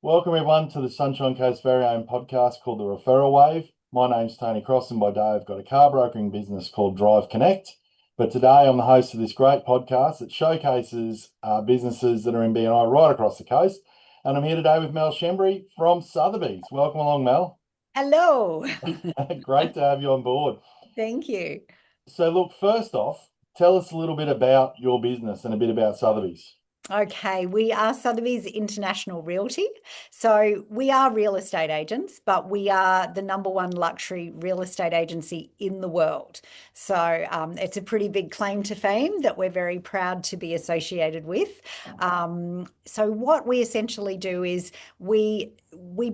Welcome everyone to the Sunshine Coast's very own podcast called the Referral Wave. My name's Tony Cross, and by day I've got a car brokering business called Drive Connect. But today I'm the host of this great podcast that showcases businesses that are in BNI right across the coast. And I'm here today with Mel Schembri from Sotheby's. Welcome along, Mel. Hello. Great to have you on board. Thank you. So look, first off, tell us a little bit about your business and a bit about Sotheby's. Okay, we are Sotheby's International Realty. So we are real estate agents, but we are the number one luxury real estate agency in the world. So it's a pretty big claim to fame that we're very proud to be associated with. So what we essentially do is we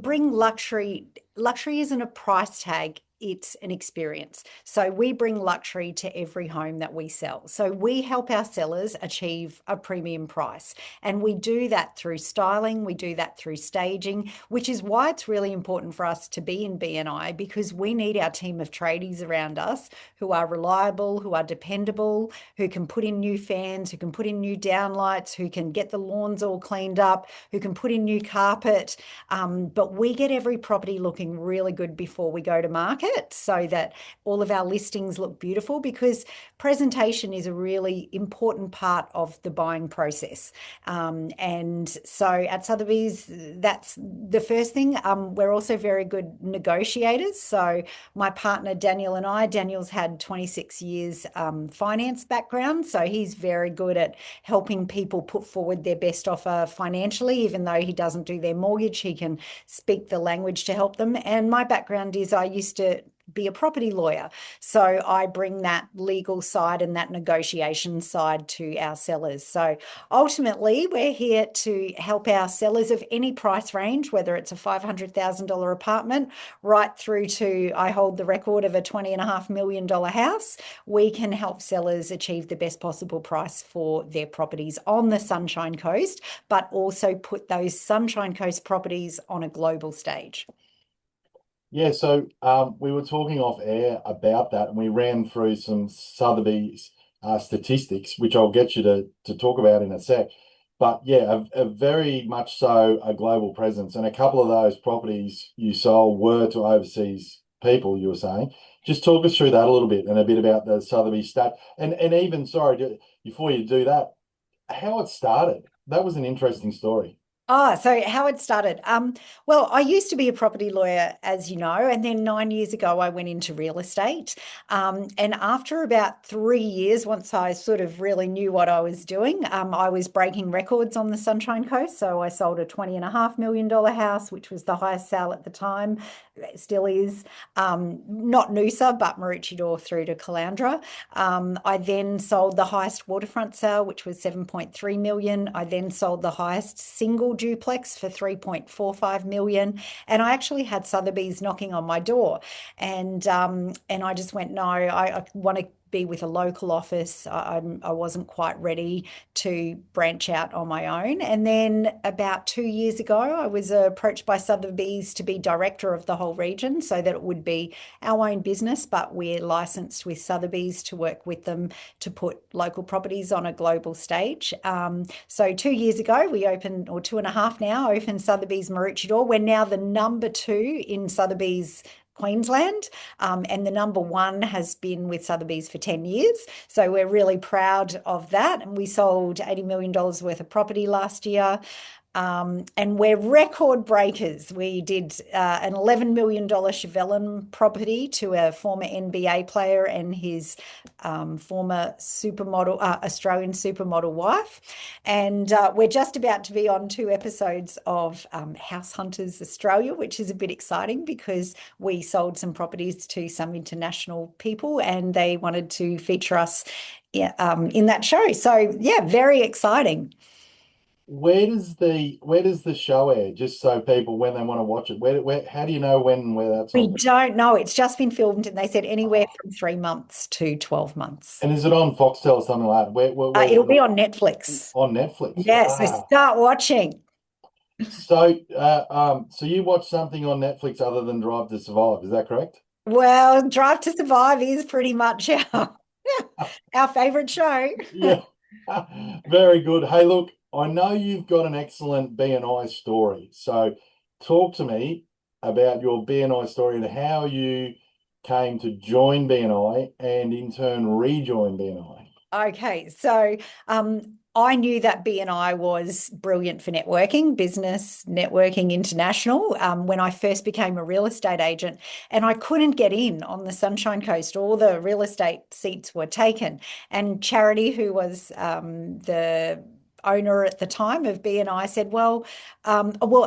bring luxury. Luxury isn't a price tag. It's an experience. So we bring luxury to every home that we sell. So we help our sellers achieve a premium price. And we do that through styling, we do that through staging, which is why it's really important for us to be in BNI, because we need our team of tradies around us who are reliable, who are dependable, who can put in new fans, who can put in new downlights, who can get the lawns all cleaned up, who can put in new carpet. But we get every property looking really good before we go to market, so that all of our listings look beautiful, because presentation is a really important part of the buying process. And so at Sotheby's, that's the first thing. We're also very good negotiators. So my partner Daniel and Daniel's had 26 years finance background. So he's very good at helping people put forward their best offer financially. Even though he doesn't do their mortgage, he can speak the language to help them. And my background is I used to be a property lawyer. So I bring that legal side and that negotiation side to our sellers. So ultimately, we're here to help our sellers of any price range, whether it's a $500,000 apartment right through to I hold the record of a $20.5 million house. We can help sellers achieve the best possible price for their properties on the Sunshine Coast, but also put those Sunshine Coast properties on a global stage. Yeah, so we were talking off air about that, and we ran through some Sotheby's statistics, which I'll get you to talk about in a sec. But yeah, a very much so a global presence, and a couple of those properties you sold were to overseas people, you were saying. Just talk us through that a little bit, and a bit about the Sotheby's stat, and even sorry, before you do that, how it started. That was an interesting story. Oh, so how it started. Well, I used to be a property lawyer, as you know, and then 9 years ago I went into real estate. And after about 3 years, once I sort of really knew what I was doing, I was breaking records on the Sunshine Coast. So I sold a $20.5 million house, which was the highest sale at the time. It still is. Not Noosa, but Maroochydore through to Caloundra. I then sold the highest waterfront sale, which was 7.3 million. I then sold the highest single duplex for 3.45 million. And I actually had Sotheby's knocking on my door. And I just went, no, I want to be with a local office. I wasn't quite ready to branch out on my own. And then about 2 years ago, I was approached by Sotheby's to be director of the whole region, so that it would be our own business, but we're licensed with Sotheby's to work with them to put local properties on a global stage. So 2 years ago, we opened, or 2.5 now, opened Sotheby's Maroochydore. We're now the number two in Sotheby's Queensland, and the number one has been with Sotheby's for 10 years. So we're really proud of that. And we sold $80 million worth of property last year. And we're record breakers. We did an $11 million Chevelin property to a former NBA player and his former supermodel, Australian supermodel wife. And we're just about to be on 2 episodes of House Hunters Australia, which is a bit exciting because we sold some properties to some international people and they wanted to feature us in that show. So, yeah, very exciting. Where does the show air? Just so people, when they want to watch it, where how do you know when and where that's We on? don't know. It's just been filmed, and they said anywhere from 3 months to 12 months. And is it on Foxtel or something like that? Where's it It'll be on Netflix. on Netflix? Yeah, so start watching. So you watch something on Netflix other than Drive to Survive, is that correct? Well, Drive to Survive is pretty much our favorite show. Yeah. Very good. Hey, look, I know you've got an excellent BNI story. So talk to me about your BNI story and how you came to join BNI and in turn rejoin BNI. Okay, so I knew that BNI was brilliant for networking, business networking international, when I first became a real estate agent, and I couldn't get in on the Sunshine Coast. All the real estate seats were taken, and Charity, who was the owner at the time of BNI, said, well,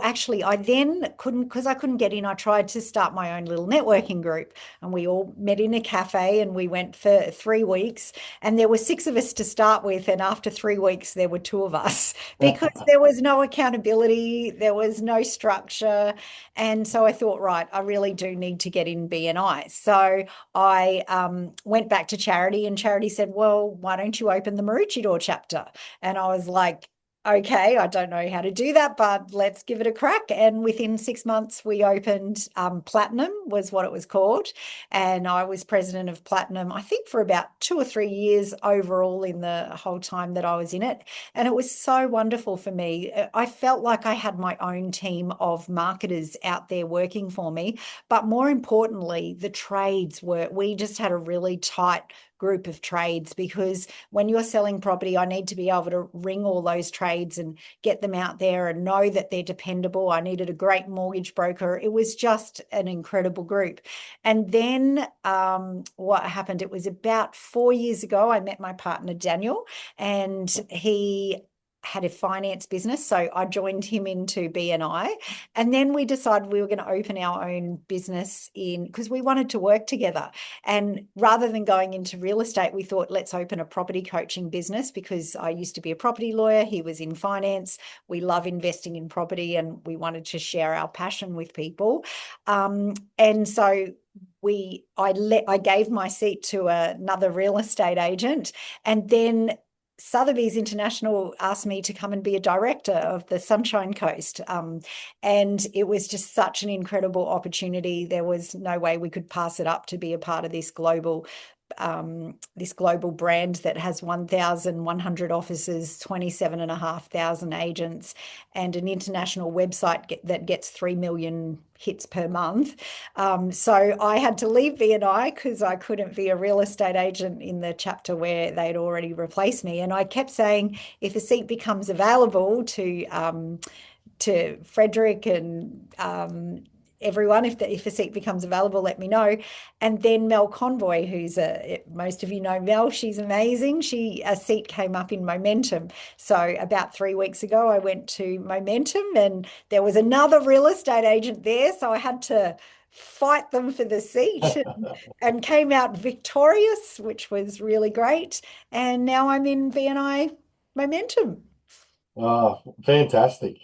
actually, I then couldn't because I couldn't get in. I tried to start my own little networking group, and we all met in a cafe, and we went for 3 weeks, and there were six of us to start with. And after 3 weeks, there were two of us because there was no accountability, there was no structure. And so I thought, right, I really do need to get in BNI. So I went back to Charity, and Charity said, well, why don't you open the Maroochydore chapter? And I was like, okay, I don't know how to do that, but let's give it a crack. And within 6 months, we opened Platinum, was what it was called. And I was president of Platinum, I think, for about 2 or 3 years overall in the whole time that I was in it. And it was so wonderful for me. I felt like I had my own team of marketers out there working for me. But more importantly, the trades we just had a really tight group of trades, because when you're selling property, I need to be able to ring all those trades and get them out there and know that they're dependable. I needed a great mortgage broker. It was just an incredible group. And then what happened, it was about 4 years ago, I met my partner, Daniel, and he had a finance business. So I joined him into BNI. And then we decided we were going to open our own business because we wanted to work together. And rather than going into real estate, we thought, let's open a property coaching business, because I used to be a property lawyer. He was in finance. We love investing in property, and we wanted to share our passion with people. And so I gave my seat to another real estate agent, and then Sotheby's International asked me to come and be a director of the Sunshine Coast. And it was just such an incredible opportunity. There was no way we could pass it up to be a part of this global brand that has 1,100 offices, 27,500 agents, and an international website that gets 3 million hits per month. So I had to leave BNI because I couldn't be a real estate agent in the chapter where they'd already replaced me. And I kept saying, if a seat becomes available to Frederick and everyone, if a seat becomes available, let me know. And then Mel Convoy, most of you know Mel, she's amazing. A seat came up in Momentum. So about 3 weeks ago, I went to Momentum, and there was another real estate agent there. So I had to fight them for the seat, and came out victorious, which was really great. And now I'm in BNI Momentum. Oh, fantastic.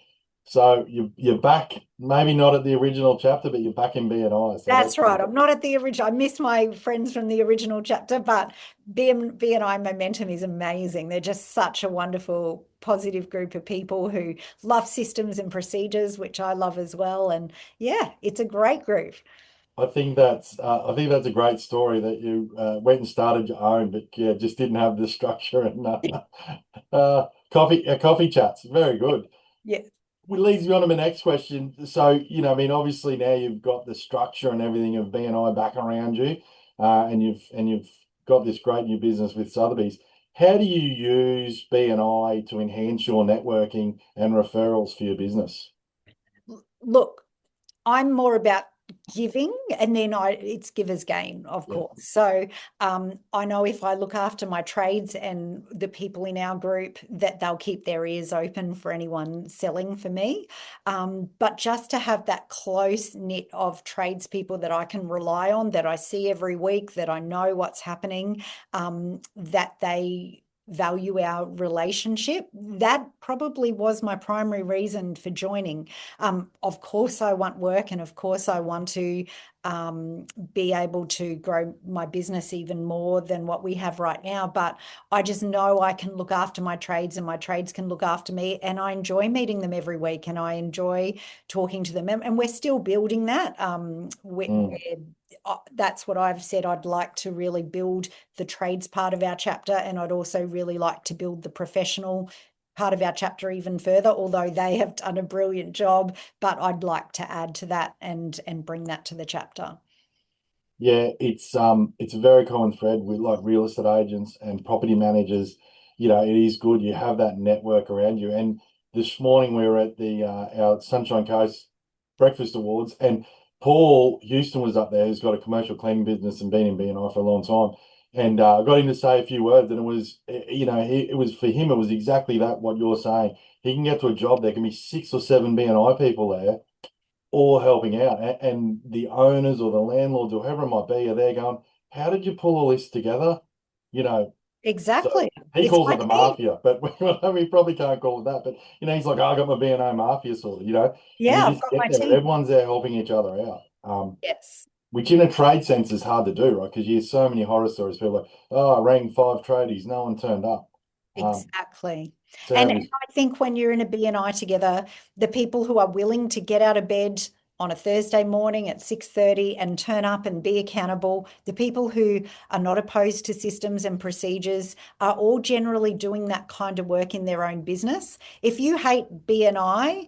So you're back, maybe not at the original chapter, but you're back in BNI. So That's that's right. good. I'm not at the original. I miss my friends from the original chapter, but BNI Momentum is amazing. They're just such a wonderful, positive group of people who love systems and procedures, which I love as well. And yeah, it's a great group. I think that's a great story that you went and started your own, but yeah, just didn't have the structure and coffee chats. Very good. Yeah. Which leads me on to my next question. So, I mean, obviously now you've got the structure and everything of BNI back around you, and you've got this great new business with Sotheby's. How do you use BNI to enhance your networking and referrals for your business? Look, I'm more about giving, and then it's giver's gain, of Yeah. course. So I know if I look after my trades and the people in our group, that they'll keep their ears open for anyone selling for me. But just to have that close knit of tradespeople that I can rely on, that I see every week, that I know what's happening, that they value our relationship, that probably was my primary reason for joining. Of course, I want work, and of course, I want to be able to grow my business even more than what we have right now. But I just know I can look after my trades, and my trades can look after me. And I enjoy meeting them every week, and I enjoy talking to them. And we're still building that. Mm. That's what I've said. I'd like to really build the trades part of our chapter, and I'd also really like to build the professional part of our chapter even further, although they have done a brilliant job. But I'd like to add to that and bring that to the chapter. Yeah, it's a very common thread with like real estate agents and property managers. It is good. You have that network around you. And this morning we were at the our Sunshine Coast Breakfast Awards, and Paul Houston was up there, who's got a commercial cleaning business and been in BNI for a long time. And I got him to say a few words, and it was, it was for him, it was exactly that, what you're saying. He can get to a job, there can be 6 or 7 BNI people there all helping out. And the owners or the landlords or whoever it might be are there going, how did you pull all this together? You know, so Exactly. he It's calls it like the me. mafia, but we probably can't call it that. But, he's like, oh, I got my B&O mafia sorted, and you Yeah, I've just got get my there. team. Everyone's there helping each other out. Yes, Which in a trade sense is hard to do, right? Because you hear so many horror stories. People are like, oh, I rang 5 tradies, no one turned up. Um, exactly. And Sadly, I think when you're in a BNI together, the people who are willing to get out of bed on a Thursday morning at 6:30 and turn up and be accountable, the people who are not opposed to systems and procedures are all generally doing that kind of work in their own business. If you hate BNI,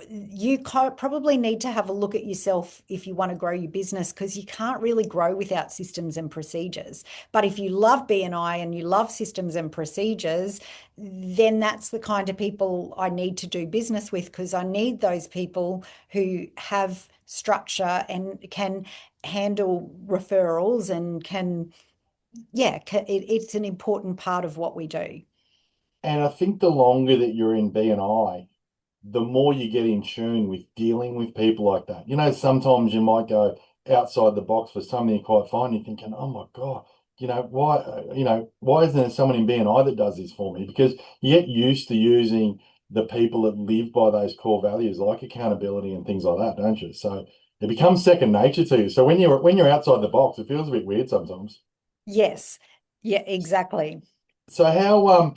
you probably need to have a look at yourself if you want to grow your business, because you can't really grow without systems and procedures. But if you love BNI and you love systems and procedures, then that's the kind of people I need to do business with, because I need those people who have structure and can handle referrals and can, yeah, it's an important part of what we do. and I think the longer that you're in BNI, the more you get in tune with dealing with people like that. Sometimes you might go outside the box for something you quite fine. You're thinking, oh my God, why isn't there someone in BNI that does this for me? Because you get used to using the people that live by those core values like accountability and things like that, don't you? So it becomes second nature to you. So when you're outside the box, it feels a bit weird sometimes. Yes. Yeah, exactly. So how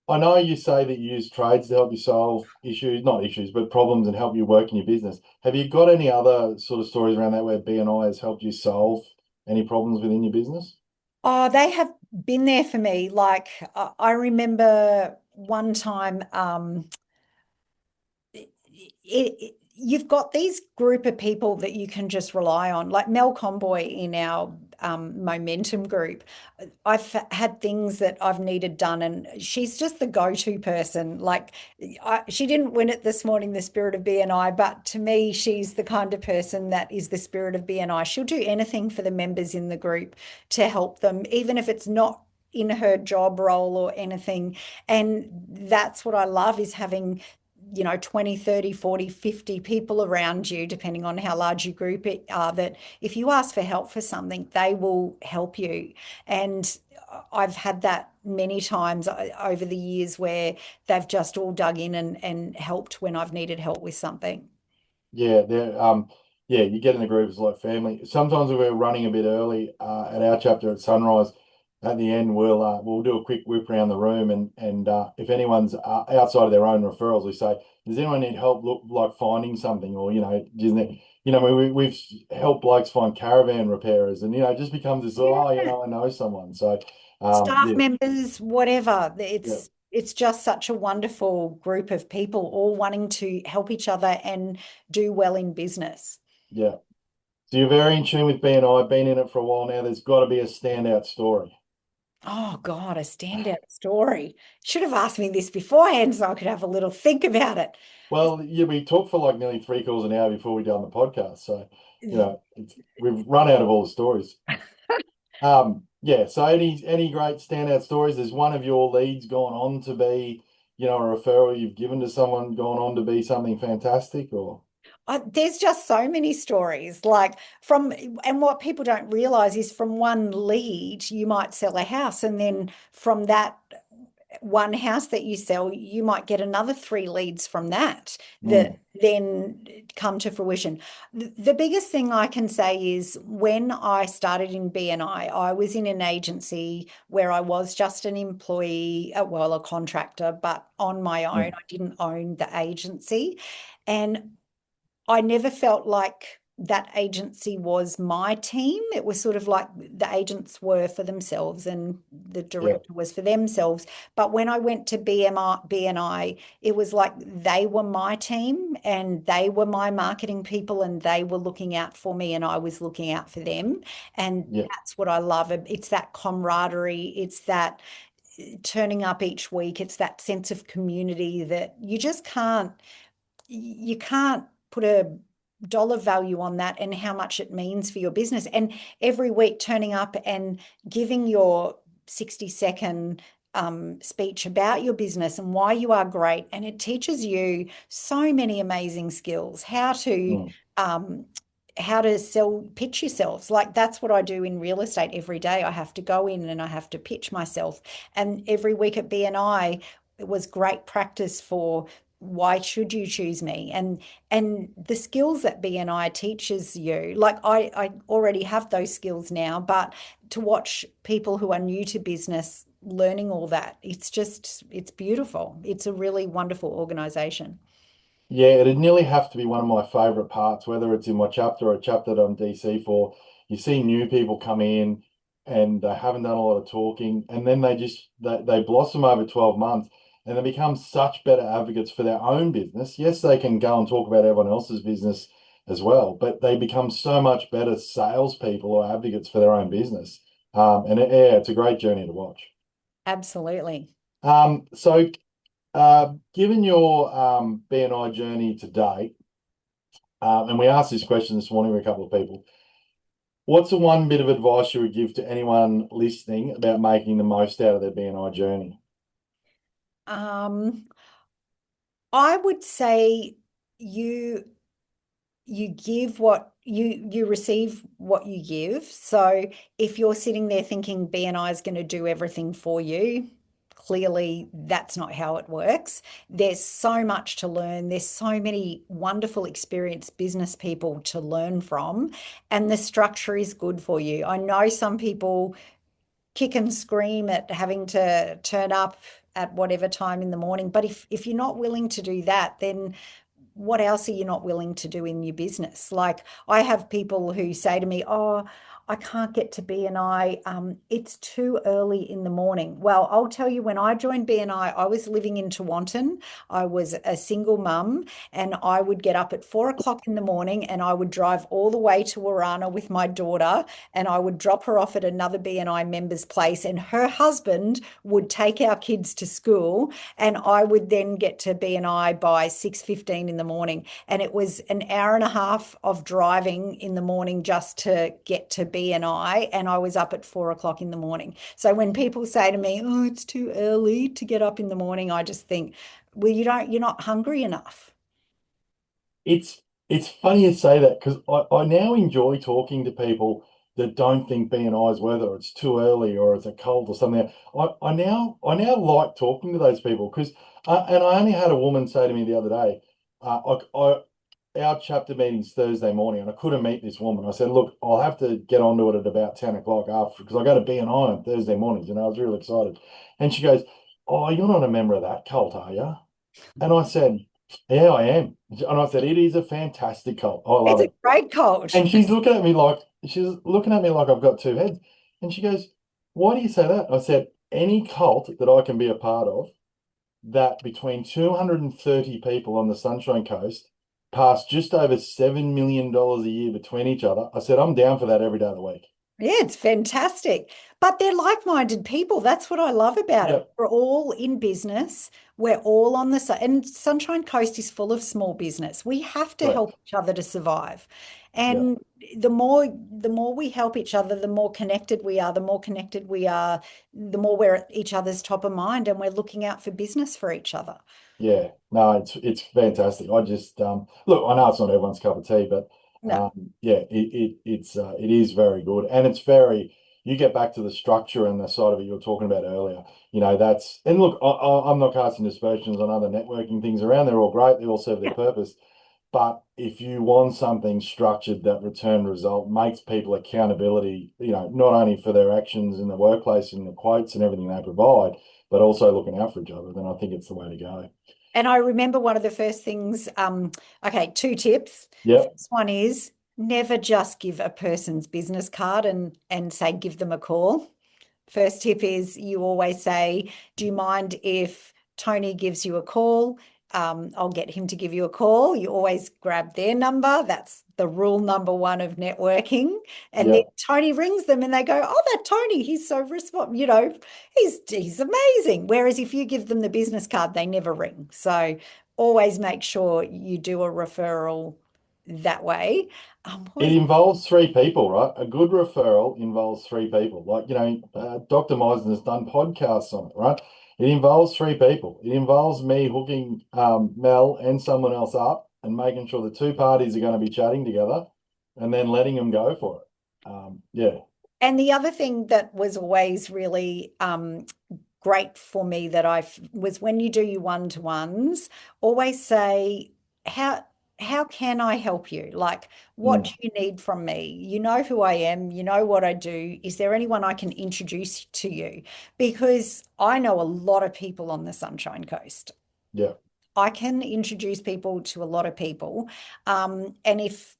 I know you say that you use trades to help you solve issues, not issues, but problems and help you work in your business. Have you got any other sort of stories around that where BNI has helped you solve any problems within your business? Oh, they have been there for me. Like I remember one time, you've got these group of people that you can just rely on, like Mel Comboy in our momentum group. I've had things that I've needed done, and she's just the go-to person. Like, she didn't win it this morning, the spirit of BNI, but to me, she's the kind of person that is the spirit of BNI. She'll do anything for the members in the group to help them, even if it's not in her job role or anything. And that's what I love, is having 20, 30, 40, 50 people around you, depending on how large your group are, that if you ask for help for something, they will help you. And I've had that many times over the years where they've just all dug in and helped when I've needed help with something. Yeah, yeah, you get in the group as like family. Sometimes if we're running a bit early at our chapter at sunrise, at the end we'll do a quick whip around the room, and if anyone's outside of their own referrals, we say, does anyone need help look like finding something, or isn't it, we've helped blokes find caravan repairers, and it just becomes this, oh, I know someone. So Staff yeah, members, whatever. yeah, It's just such a wonderful group of people all wanting to help each other and do well in business. yeah. So you're very in tune with BNI, been in it for a while now. There's got to be a standout story. Oh God, a standout story. Should have asked me this beforehand so I could have a little think about it. Well, yeah, we talked for like nearly 3 calls an hour before we done the podcast. So, we've run out of all the stories. Yeah. So any great standout stories? There's one of your leads gone on to be, a referral you've given to someone gone on to be something fantastic, or There's just so many stories, like and what people don't realize is from one lead, you might sell a house, and then from that one house that you sell, you might get another three leads from that mm, that then come to fruition. The biggest thing I can say is when I started in BNI, I was in an agency where I was just an employee, well, a contractor, but on my own. mm, I didn't own the agency. And I never felt like that agency was my team. It was sort of like the agents were for themselves and the Yeah. director was for themselves. But when I went to BNI, it was like they were my team and they were my marketing people and they were looking out for me and I was looking out for them. And Yeah. that's what I love. It's that camaraderie. It's that turning up each week. It's that sense of community that you can't put a dollar value on that and how much it means for your business. And every week turning up and giving your 60-second speech about your business and why you are great. And it teaches you so many amazing skills, Mm. um, how to pitch yourselves. Like that's what I do in real estate every day. I have to go in and I have to pitch myself. And every week at BNI, it was great practice for why should you choose me, and the skills that BNI teaches you, like I already have those skills now, but to watch people who are new to business learning all that, it's beautiful. It's a really wonderful organization. Yeah, it'd nearly have to be one of my favorite parts, whether it's in my chapter or a chapter that I'm DC for. You see new people come in and they haven't done a lot of talking, and then they blossom over 12 months and they become such better advocates for their own business. Yes, they can go and talk about everyone else's business as well, but they become so much better salespeople or advocates for their own business. Yeah, it's a great journey to watch. Absolutely. So given your BNI journey to date, and we asked this question this morning to a couple of people, what's the one bit of advice you would give to anyone listening about making the most out of their BNI journey? um I would say you you give what you receive what you give. So if you're sitting there thinking BNI is going to do everything for you, clearly that's not how it works. There's so much to learn. There's so many wonderful experienced business people to learn from, and the structure is good for you. I know some people kick and scream at having to turn up at whatever time in the morning, but if you're not willing to do that, then what else are you not willing to do in your business? Like I have people who say to me, "Oh, I can't get to BNI. It's too early in the morning." Well, I'll tell you, when I joined BNI, I was living in Tewantin. I was a single mum, and I would get up at 4 o'clock in the morning, and I would drive all the way to Warana with my daughter, and I would drop her off at another BNI member's place, and her husband would take our kids to school, and I would then get to BNI by 6:15 in the morning. And it was an hour and a half of driving in the morning just to get to BNI. And I was up at 4 o'clock in the morning. So when people say to me, "Oh, it's too early to get up in the morning," I just think, well, you're not hungry enough. It's it's funny you say that because I now enjoy talking to people that don't think BNI is whether it's too early or it's a cult or something. I now like talking to those people because and I only had a woman say to me the other day, our chapter meeting's Thursday morning and I couldn't meet this woman. I said, look, I'll have to get onto it at about 10 o'clock after because I go to BNI on Thursday mornings, I was really excited. And she goes, "Oh, you're not a member of that cult, are you?" And I said, "Yeah, I am." And I said, "It is a fantastic cult. I It's love a it." great coach. And she's looking at me like I've got two heads. And she goes, "Why do you say that?" I said, "Any cult that I can be a part of that between 230 people on the Sunshine Coast pass just over $7 million a year between each other." I said, "I'm down for that every day of the week." Yeah, it's fantastic. But they're like-minded people. That's what I love about it. Yep. We're all in business. We're all on the side. And Sunshine Coast is full of small business. We have to Correct. help each other to survive. Yep. And the more we help each other, the more connected we are. The more connected we are, the more we're at each other's top of mind and we're looking out for business for each other. Yeah, no, it's fantastic. I just look, I know it's not everyone's cup of tea, but No. yeah, it is very good, and it's very. You get back to the structure and the side of it you were talking about earlier. That's and look, I'm not casting aspersions on other networking things around. They're all great. They all serve their purpose. But if you want something structured that return result makes people accountability, not only for their actions in the workplace and the quotes and everything they provide, but also looking out for each other, then I think it's the way to go. And I remember one of the first things, okay, two tips. Yep. First one is Never just give a person's business card and say give them a call. First tip is you always say, do you mind if Tony gives you a call? I'll get him to give you a call. You always grab their number. That's the rule number one of networking. And then Yeah. Tony rings them and they go, oh, that Tony, he's so responsive, he's amazing. Whereas if you give them the business card, they never ring. So always make sure you do a referral that way. What It was involves three people, right? A good referral involves three people. Like, Dr. Meisen has done podcasts on it, right? It involves three people. It involves me hooking Mel and someone else up and making sure the two parties are going to be chatting together and then letting them go for it. Yeah, And the other thing that was always really great for me that was when you do your one-to-ones, always say, how can I help you? Like, what do mm, you need from me? You know who I am, you know what I do. Is there anyone I can introduce to you? Because I know a lot of people on the Sunshine Coast. yeah. I can introduce people to a lot of people. And if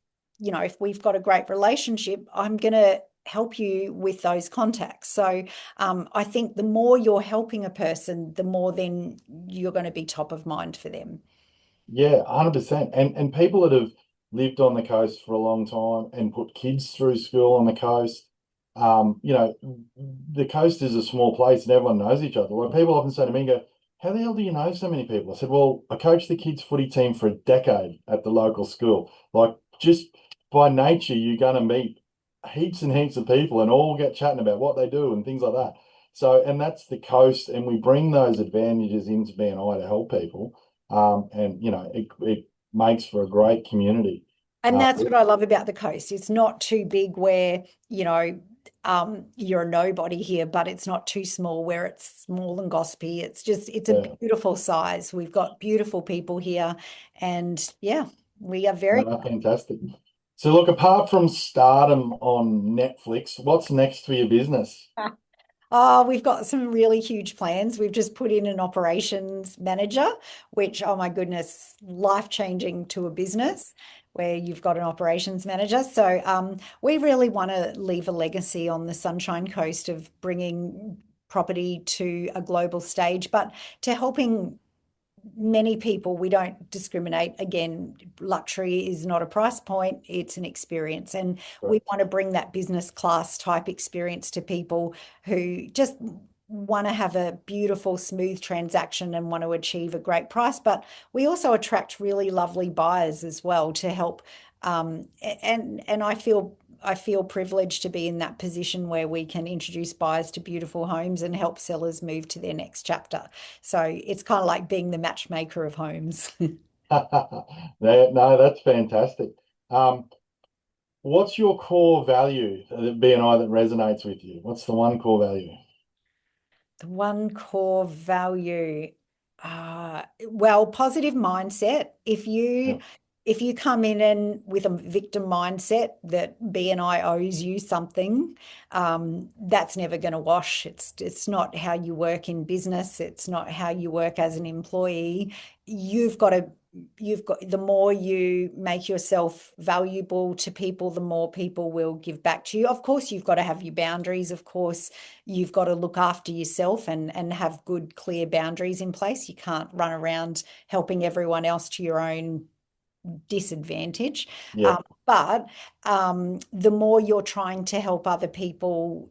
we've got a great relationship, I'm going to help you with those contacts. So I think the more you're helping a person, the more then you're going to be top of mind for them. Yeah, 100%. And people that have lived on the coast for a long time and put kids through school on the coast, the coast is a small place and everyone knows each other. Like people often say to me, go, how the hell do you know so many people? I said, well, I coached the kids' footy team for a decade at the local school. Like just by nature, you're going to meet heaps and heaps of people and all get chatting about what they do and things like that. So, and that's the coast, and we bring those advantages into BNI to help people. And it makes for a great community. And Uh, that's what I love about the coast. It's not too big where, you're a nobody here, but it's not too small where it's small and gossipy. It's a yeah, beautiful size. We've got beautiful people here. And yeah, we are very. fantastic. So look, apart from stardom on Netflix, what's next for your business? Oh, we've got some really huge plans. We've just put in an operations manager, which, oh my goodness, life-changing to a business where you've got an operations manager. So we really want to leave a legacy on the Sunshine Coast of bringing property to a global stage, but to helping many people, we don't discriminate. Again, luxury is not a price point, it's an experience. And we Correct. want to bring that business class type experience to people who just want to have a beautiful, smooth transaction and want to achieve a great price. But we also attract really lovely buyers as well to help. And I feel privileged to be in that position where we can introduce buyers to beautiful homes and help sellers move to their next chapter. So it's kind of like being the matchmaker of homes. No, that's fantastic. Um, what's your core value at BNI that resonates with you? What's the one core value? The one core value, well, positive mindset. If Yeah, you if you come in and with a victim mindset that BNI owes you something, that's never going to wash. It's not how you work in business. It's not how you work as an employee. You've got to the more you make yourself valuable to people, the more people will give back to you. Of course, you've got to have your boundaries. Of course, you've got to look after yourself and have good, clear boundaries in place. You can't run around helping everyone else to your own disadvantage. yeah. But the more you're trying to help other people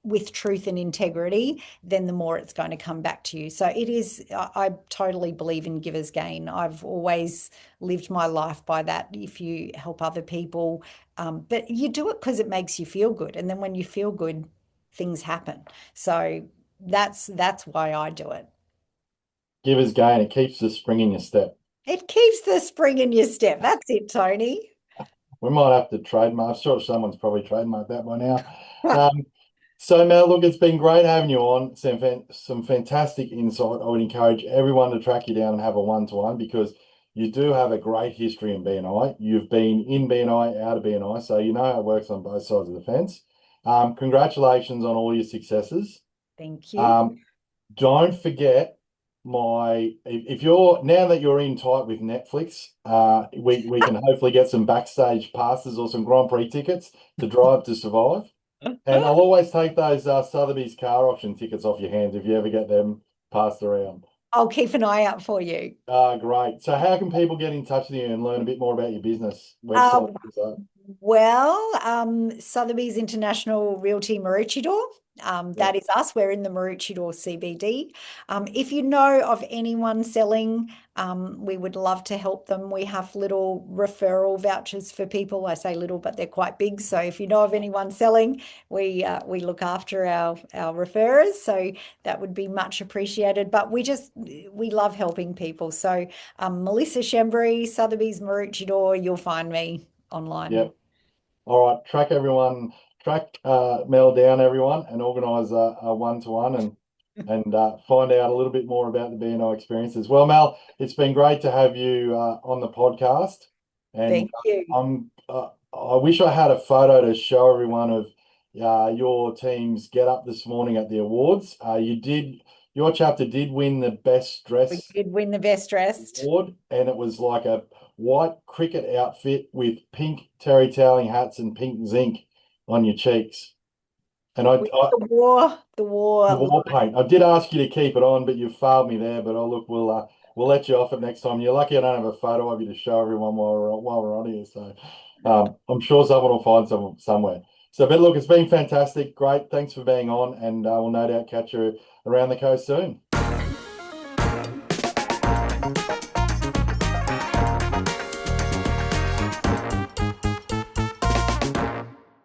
with truth and integrity, then the more it's going to come back to you. So it is, I totally believe in giver's gain. I've always lived my life by that. If you help other people, but you do it because it makes you feel good. And then when you feel good, things happen. So that's why I do it. Giver's gain, it keeps the spring in your step. It keeps the spring in your step. That's it, Tony. We might have to trademark. I'm sure someone's probably trademarked that by now. Um, so Mel, look, it's been great having you on. Some fantastic insight. I would encourage everyone to track you down and have a one-to-one because you do have a great history in BNI. You've been in BNI, out of BNI, so you know how it works on both sides of the fence. Congratulations on all your successes. Thank you. Um, don't forget if you're now that you're in tight with Netflix, we can hopefully get some backstage passes or some Grand Prix tickets to Drive to Survive. And I'll always take those Sotheby's car auction tickets off your hands if you ever get them passed around. I'll keep an eye out for you. Great. So how can people get in touch with you and learn a bit more about your business? Uh, Website. So, well, Sotheby's International Realty Maroochydore. yeah. That is us. We're in the Maroochydore CBD. If you know of anyone selling, we would love to help them. We have little referral vouchers for people. I say little, but they're quite big. So if you know of anyone selling, we look after our referrers. So that would be much appreciated. But we love helping people. So Melissa Schembri, Sotheby's Maroochydore, you'll find me online. Yep. All right. Track Mel down, everyone, and organise a one-to-one and find out a little bit more about the BNI experiences. Well, Mel, it's been great to have you on the podcast, and Thank you. I wish I had a photo to show everyone of your team's get up this morning at the awards. Your chapter did win the best We dress did win the best dressed. award, and it was like a white cricket outfit with pink terry toweling hats and pink zinc on your cheeks. And The the war. war paint. I did ask you to keep it on, but you failed me there. But oh look, we'll let you off it next time. You're lucky I don't have a photo of you to show everyone while we're on here. So I'm sure someone will find some somewhere. So, but look, it's been fantastic. Great. Thanks for being on, and we'll no doubt catch you around the coast soon.